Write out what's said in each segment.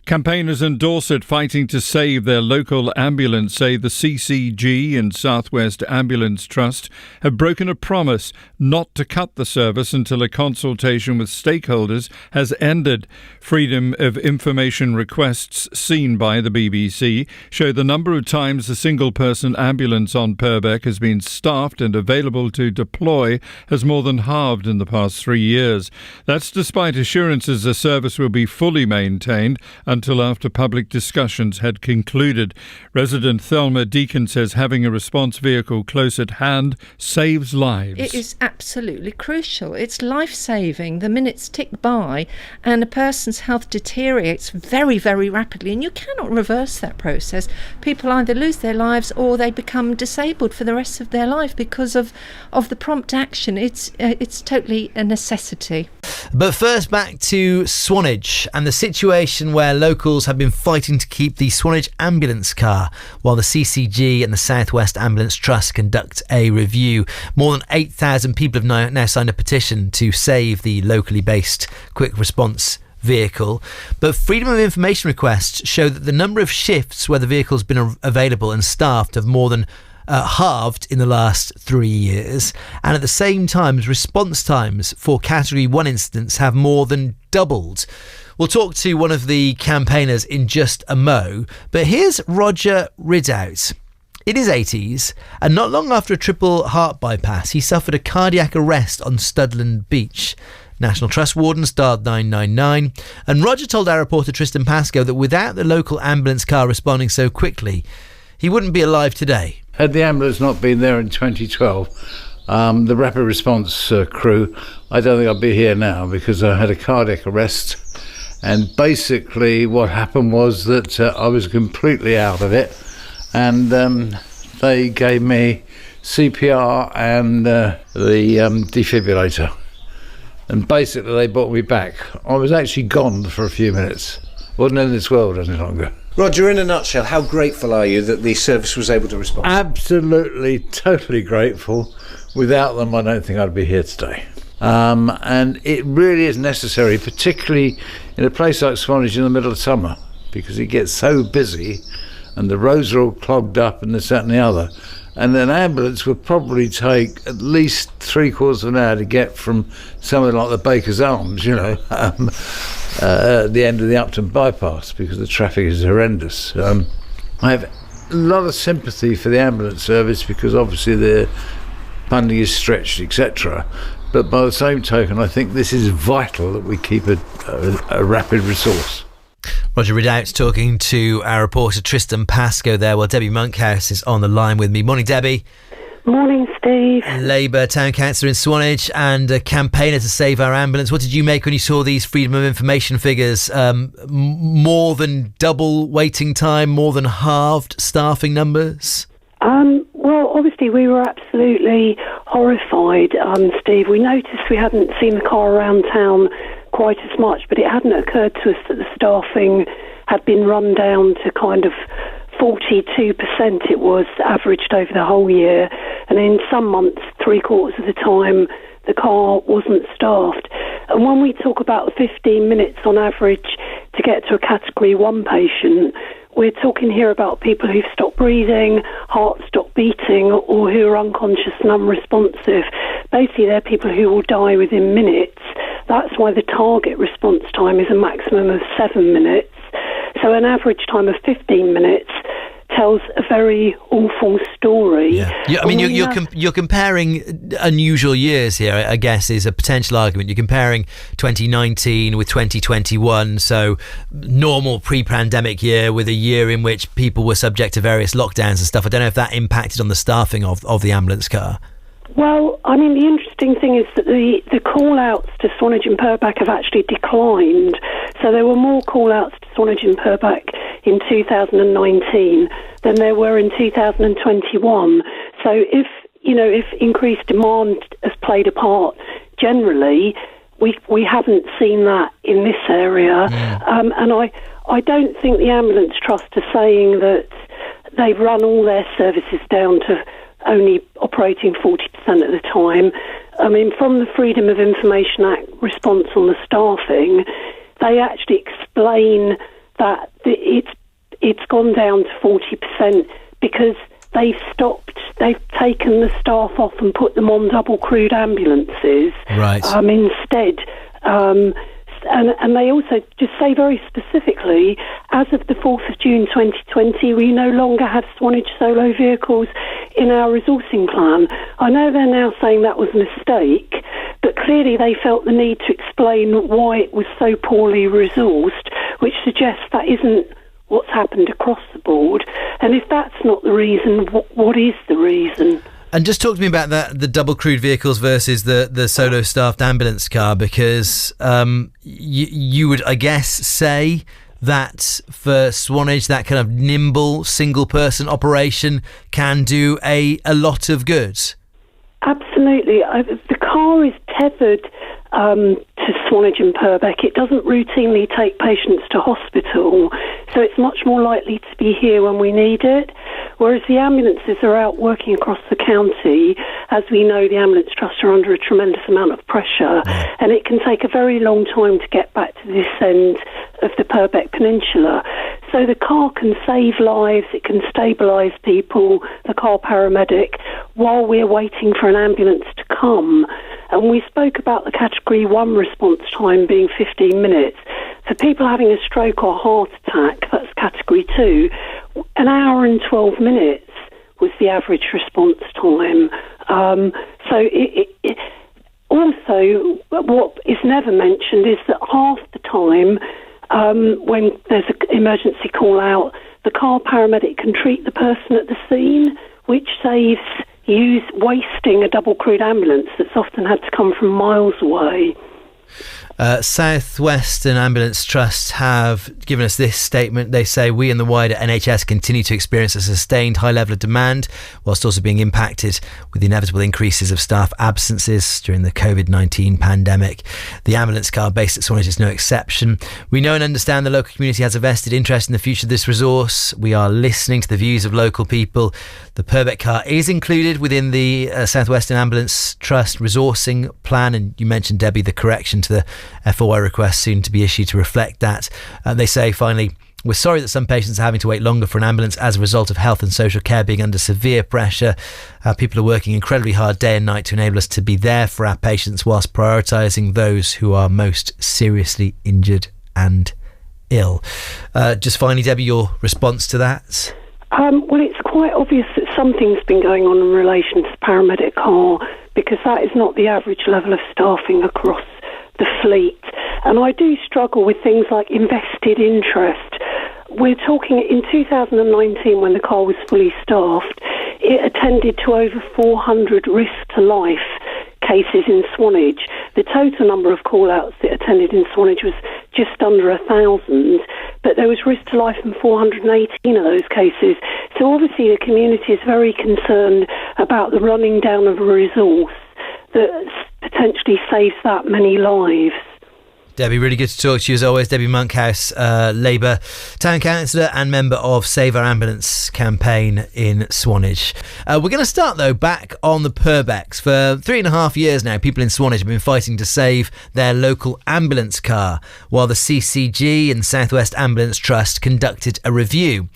Campaigners in Dorset fighting to save their local ambulance say the CCG and South West Ambulance Trust have broken a promise not to cut the service until a consultation with stakeholders has ended. Freedom of Information requests seen by the BBC show the number of times a single-person ambulance on Purbeck has been staffed and available to deploy has more than halved in the past 3 years. That's despite assurances the service will be fully maintained until after public discussions had concluded. Resident Thelma Deacon says having a response vehicle close at hand saves lives. It is absolutely crucial. It's life-saving. The minutes tick by and a person's health deteriorates very, very rapidly, and you cannot reverse that process. People either lose their lives or they become disabled for the rest of their life because of the prompt action. It's totally a necessity. But first, back to Swanage and the situation where locals have been fighting to keep the Swanage ambulance car while the CCG and the South West Ambulance Trust conduct a review. More than 8,000 people have now signed a petition to save the locally based quick response vehicle. But Freedom of Information requests show that the number of shifts where the vehicle's been available and staffed have more than halved in the last 3 years, and at the same time response times for Category 1 incidents have more than doubled. We'll talk to one of the campaigners in just a mo, but here's Roger Ridout. In his 80s, and not long after a triple heart bypass, he suffered a cardiac arrest on Studland Beach. National Trust wardens dialed 999, and Roger told our reporter Tristan Pascoe that without the local ambulance car responding so quickly, he wouldn't be alive today. Had the ambulance not been there in 2012, the rapid response crew, I don't think I'd be here now because I had a cardiac arrest. And basically what happened was that I was completely out of it, and they gave me CPR and the defibrillator. And basically they brought me back. I was actually gone for a few minutes. Wasn't in this world any longer. Roger, in a nutshell, how grateful are you that the service was able to respond? Absolutely, totally grateful. Without them, I don't think I'd be here today. And it really is necessary, particularly in a place like Swanage in the middle of summer, because it gets so busy and the roads are all clogged up and this, that and the other. And an ambulance would probably take at least 3/4 of an hour to get from somewhere like the Baker's Arms, at the end of the Upton bypass, because the traffic is horrendous. I have a lot of sympathy for the ambulance service because obviously their funding is stretched, etc. But by the same token, I think this is vital that we keep a rapid resource. Roger Ridout talking to our reporter Tristan Pascoe there. Well, Debbie Monkhouse is on the line with me. Morning, Debbie. Morning, Steve. Labour Town Councillor in Swanage and a campaigner to save our ambulance. What did you make when you saw these Freedom of Information figures? More than double waiting time, more than halved staffing numbers? Well, obviously we were absolutely horrified, Steve. We noticed we hadn't seen the car around town quite as much, but it hadn't occurred to us that the staffing had been run down to kind of 42% it was averaged over the whole year, and in some months 3/4 of the time the car wasn't staffed. And when we talk about 15 minutes on average to get to a Category 1 patient, we're talking here about people who've stopped breathing, heart stopped beating, or who are unconscious and unresponsive. Basically, they're people who will die within minutes. That's why the target response time is a maximum of 7 minutes. So an average time of 15 minutes tells a very awful story. Yeah, I mean, you're comparing unusual years here, I guess, is a potential argument. You're comparing 2019 with 2021, so normal pre-pandemic year with a year in which people were subject to various lockdowns and stuff. I don't know if that impacted on the staffing of the ambulance car. Well, I mean, the interesting thing is that the call-outs to Swanage and Purbeck have actually declined. So there were more call-outs to Swanage and Purbeck in 2019 than there were in 2021. So if increased demand has played a part generally, we haven't seen that in this area. And I don't think the Ambulance Trust are saying that they've run all their services down to only operating 40% of the time. I mean, from the Freedom of Information Act response on the staffing, they actually explain that it's gone down to 40% because they've taken the staff off and put them on double crewed ambulances instead. And they also just say very specifically, as of the 4th of June 2020, we no longer have Swanage solo vehicles in our resourcing plan. I know they're now saying that was a mistake, but clearly they felt the need to explain why it was so poorly resourced, which suggests that isn't what's happened across the board. And if that's not the reason, what is the reason? And just talk to me about the double crewed vehicles versus the solo staffed ambulance car, because you would, I guess, say that for Swanage, that kind of nimble single person operation can do a lot of good. Absolutely. The car is tethered to Swanage and Purbeck. It doesn't routinely take patients to hospital, so it's much more likely to be here when we need it. Whereas the ambulances are out working across the county. As we know, the ambulance trusts are under a tremendous amount of pressure, and it can take a very long time to get back to this end of the Purbeck Peninsula. So the car can save lives, it can stabilise people, the car paramedic, while we're waiting for an ambulance to come. And we spoke about the Category 1 response time being 15 minutes. For people having a stroke or heart attack, that's Category 2, an hour and 12 minutes was the average response time. Also, what is never mentioned is that half the time, when there's an emergency call out, the car paramedic can treat the person at the scene, which saves wasting a double crewed ambulance that's often had to come from miles away. South Western Ambulance Trust have given us this statement. They say, we and the wider NHS continue to experience a sustained high level of demand, whilst also being impacted with the inevitable increases of staff absences during the COVID-19 pandemic. The ambulance car based at Swanage is no exception. We know and understand the local community has a vested interest in the future of this resource. We are listening to the views of local people. The Purbeck car is included within the South Western Ambulance Trust resourcing plan, and you mentioned, Debbie, the correction to the FOI request soon to be issued to reflect that. They say, finally, we're sorry that some patients are having to wait longer for an ambulance as a result of health and social care being under severe pressure. People are working incredibly hard day and night to enable us to be there for our patients whilst prioritising those who are most seriously injured and ill. Just finally, Debbie, your response to that? Well, it's quite obvious that something's been going on in relation to the paramedic car, because that is not the average level of staffing across the fleet. And I do struggle with things like invested interest. We're talking in 2019, when the car was fully staffed, it attended to over 400 risk to life cases in Swanage. The total number of call-outs that attended in Swanage was just under 1,000, but there was risk to life in 418 of those cases. So obviously the community is very concerned about the running down of a resource that potentially saves that many lives. Debbie, really good to talk to you as always. Debbie Monkhouse, Labour Town Councillor and member of Save Our Ambulance campaign in Swanage. We're going to start, though, back on the Purbecks. For 3.5 years now, people in Swanage have been fighting to save their local ambulance car, while the CCG and South West Ambulance Trust conducted a review.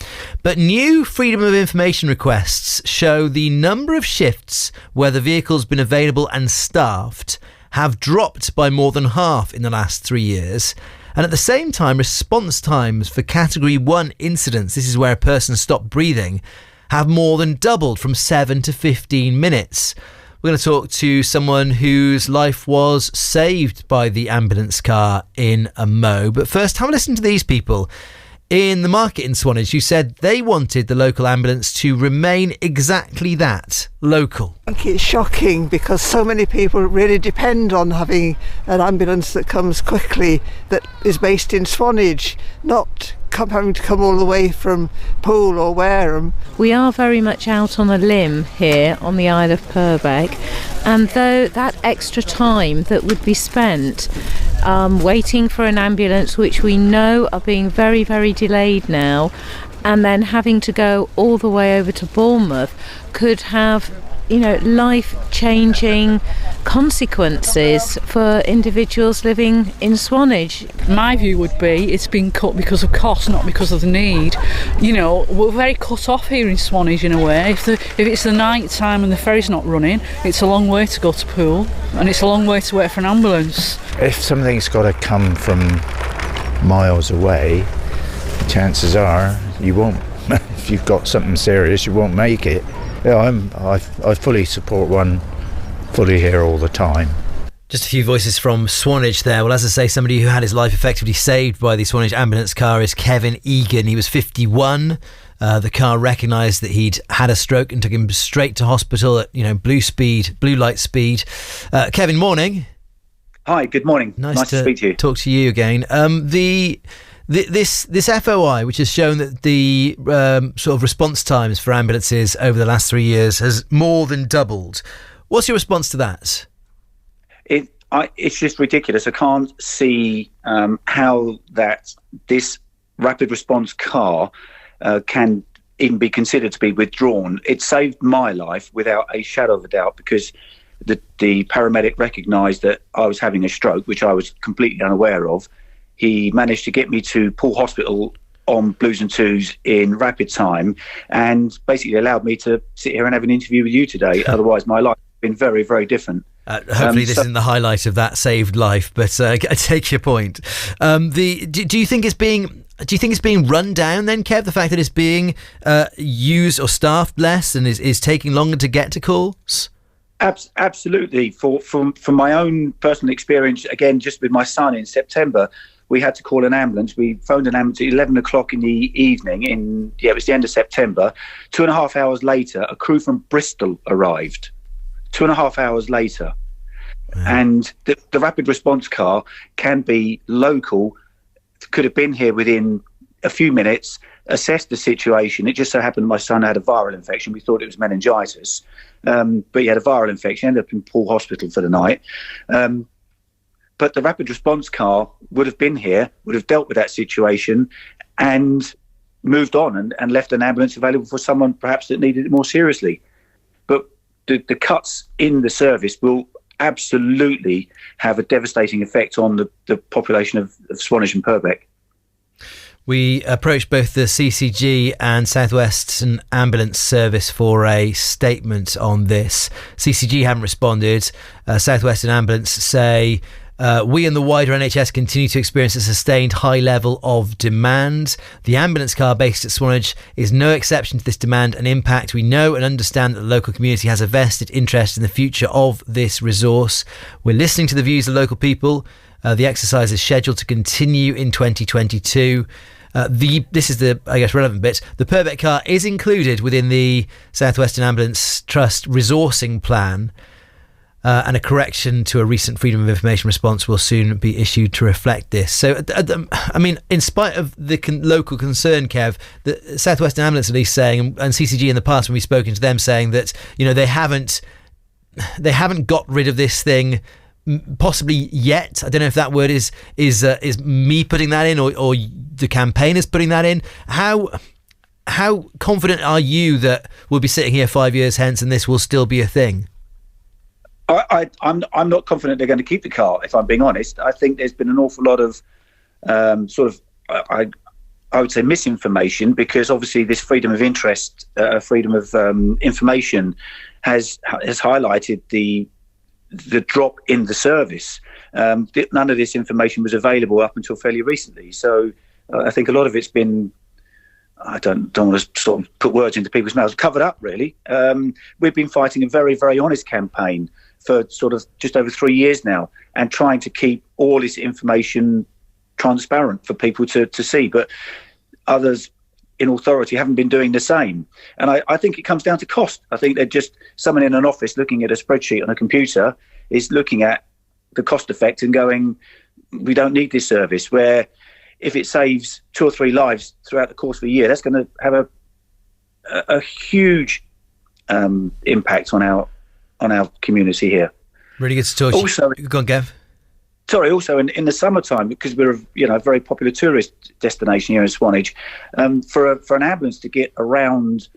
But new Freedom of Information requests show the number of shifts where the vehicle's been available and staffed have dropped by more than half in the last 3 years. And at the same time, response times for Category 1 incidents, this is where a person stopped breathing, have more than doubled from 7 to 15 minutes. We're going to talk to someone whose life was saved by the ambulance car in a Mo. But first, have a listen to these people in the market in Swanage who said they wanted the local ambulance to remain exactly that, local. I think it's shocking because so many people really depend on having an ambulance that comes quickly, that is based in Swanage, not having to come all the way from Poole or Wareham. We are very much out on a limb here on the Isle of Purbeck, and though that extra time that would be spent waiting for an ambulance, which we know are being very, very delayed now, and then having to go all the way over to Bournemouth, could have life-changing consequences for individuals living in Swanage. My view would be it's been cut because of cost, not because of the need. We're very cut off here in Swanage in a way. If it's the night time and the ferry's not running, it's a long way to go to Poole, and it's a long way to wait for an ambulance. If something's got to come from miles away, chances are you won't. If you've got something serious, you won't make it. I fully support one, fully here all the time. Just a few voices from Swanage there. Well, as I say, somebody who had his life effectively saved by the Swanage ambulance car is Kevin Egan. He was 51. The car recognised that he'd had a stroke and took him straight to hospital at blue light speed. Kevin, morning. Hi, good morning. Nice to speak to you. Talk to you again. This FOI, which has shown that the sort of response times for ambulances over the last 3 years has more than doubled. What's your response to that? It's just ridiculous. I can't see how this rapid response car can even be considered to be withdrawn. It saved my life without a shadow of a doubt, because the paramedic recognised that I was having a stroke, which I was completely unaware of. He managed to get me to Poole Hospital on Blues and Twos in rapid time, and basically allowed me to sit here and have an interview with you today. Otherwise, my life would have been very, very different. Hopefully this isn't the highlight of that saved life, but I take your point. Do you think it's being run down then, Kev? The fact that it's being used or staffed less and is taking longer to get to calls? Absolutely. From my own personal experience, again, just with my son in September, we had to call an ambulance. We phoned an ambulance at 11 o'clock in the evening. It was the end of September. 2.5 hours later, a crew from Bristol arrived. 2.5 hours later. Yeah. And the rapid response car can be local, could have been here within a few minutes, assessed the situation. It just so happened my son had a viral infection. We thought it was meningitis. But he had a viral infection, ended up in Poole Hospital for the night. But the rapid response car would have been here, would have dealt with that situation and moved on and left an ambulance available for someone perhaps that needed it more seriously. But the cuts in the service will absolutely have a devastating effect on the population of Swanage and Purbeck. We approached both the CCG and South Western Ambulance Service for a statement on this. CCG haven't responded. South Western Ambulance say, we and the wider NHS continue to experience a sustained high level of demand. The ambulance car based at Swanage is no exception to this demand and impact. We know and understand that the local community has a vested interest in the future of this resource. We're listening to the views of local people. The exercise is scheduled to continue in 2022. This is the, relevant bit. The Purbeck car is included within the South Western Ambulance Trust resourcing plan, and a correction to a recent Freedom of Information response will soon be issued to reflect this. So, in spite of the local concern, Kev, the South Western Ambulance at least saying, and CCG in the past when we've spoken to them saying that, they haven't got rid of this thing. Possibly yet. I don't know if that word is me putting that in or the campaign is putting that in. How confident are you that we'll be sitting here 5 years hence and this will still be a thing? I'm not confident they're going to keep the car, if I'm being honest. I think there's been an awful lot of I would say misinformation, because obviously this freedom of interest, freedom of information has highlighted the drop in the service. None of this information was available up until fairly recently. So I think a lot of it's been, I don't want to sort of put words into people's mouths, covered up really. We've been fighting a very, very honest campaign for sort of just over 3 years now, and trying to keep all this information transparent for people to see. But others in authority haven't been doing the same. And I think it comes down to cost. I think they're just someone in an office looking at a spreadsheet on a computer is looking at the cost effect and going, we don't need this service. Where if it saves 2 or 3 lives throughout the course of a year, that's going to have a huge impact on our community here. Really good to talk to you. Also, go on, Gav. Sorry, also in the summertime, because we're a very popular tourist destination here in Swanage, for an ambulance to get around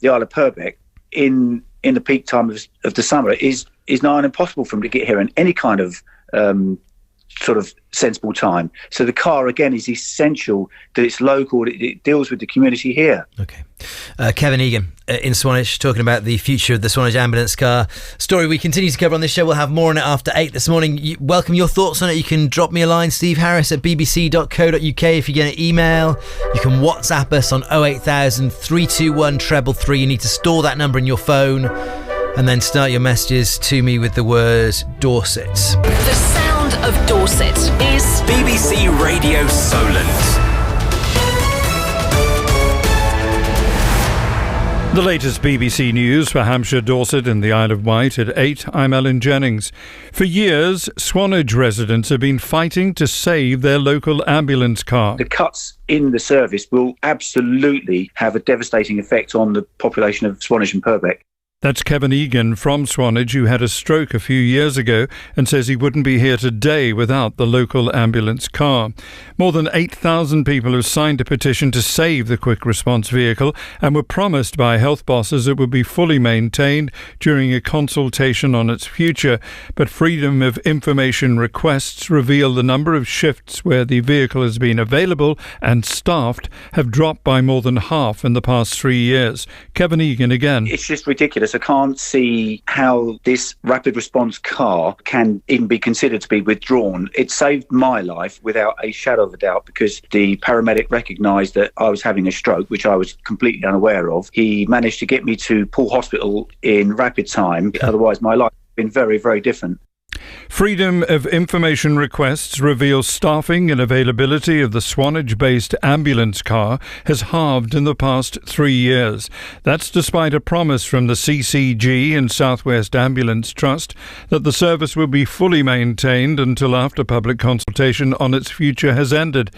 the Isle of Purbeck in in the peak time of the summer, is nigh on impossible for them to get here in any kind of sort of sensible time. So the car, again, is essential that it's local, it deals with the community here. Okay. Kevin Egan in Swanage, talking about the future of the Swanage ambulance car. Story we continue to cover on this show. We'll have more on it after 8 this morning. Welcome your thoughts on it. You can drop me a line, Steve Harris at bbc.co.uk. If you're going to email, you can WhatsApp us on 08000 321 333. You need to store that number in your phone and then start your messages to me with the word Dorset. The sound of Dorset is BBC Radio Solent. The latest BBC News for Hampshire, Dorset and the Isle of Wight at 8. I'm Alan Jennings. For years, Swanage residents have been fighting to save their local ambulance car. The cuts in the service will absolutely have a devastating effect on the population of Swanage and Purbeck. That's Kevin Egan from Swanage, who had a stroke a few years ago and says he wouldn't be here today without the local ambulance car. More than 8,000 people have signed a petition to save the quick response vehicle and were promised by health bosses it would be fully maintained during a consultation on its future. But Freedom of Information requests reveal the number of shifts where the vehicle has been available and staffed have dropped by more than half in the past 3 years. Kevin Egan again. It's just ridiculous. I can't see how this rapid response car can even be considered to be withdrawn. It saved my life without a shadow of a doubt, because the paramedic recognised that I was having a stroke, which I was completely unaware of. He managed to get me to Poole Hospital in rapid time. Otherwise, my life would have been very, very different. Freedom of Information requests reveal staffing and availability of the Swanage-based ambulance car has halved in the past 3 years. That's despite a promise from the CCG and South West Ambulance Trust that the service will be fully maintained until after public consultation on its future has ended.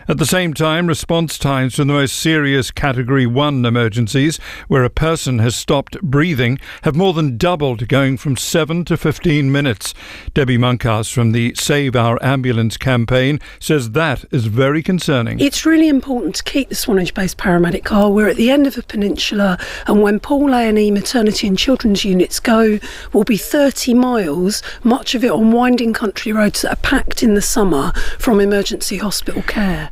At the same time, response times for the most serious Category 1 emergencies, where a person has stopped breathing, have more than doubled, going from 7 to 15 minutes. Debbie Moncas from the Save Our Ambulance campaign says that is very concerning. It's really important to keep the Swanage-based paramedic car. We're at the end of the peninsula, and when Poole A&E maternity and children's units go, will be 30 miles, much of it on winding country roads that are packed in the summer from emergency hospital care.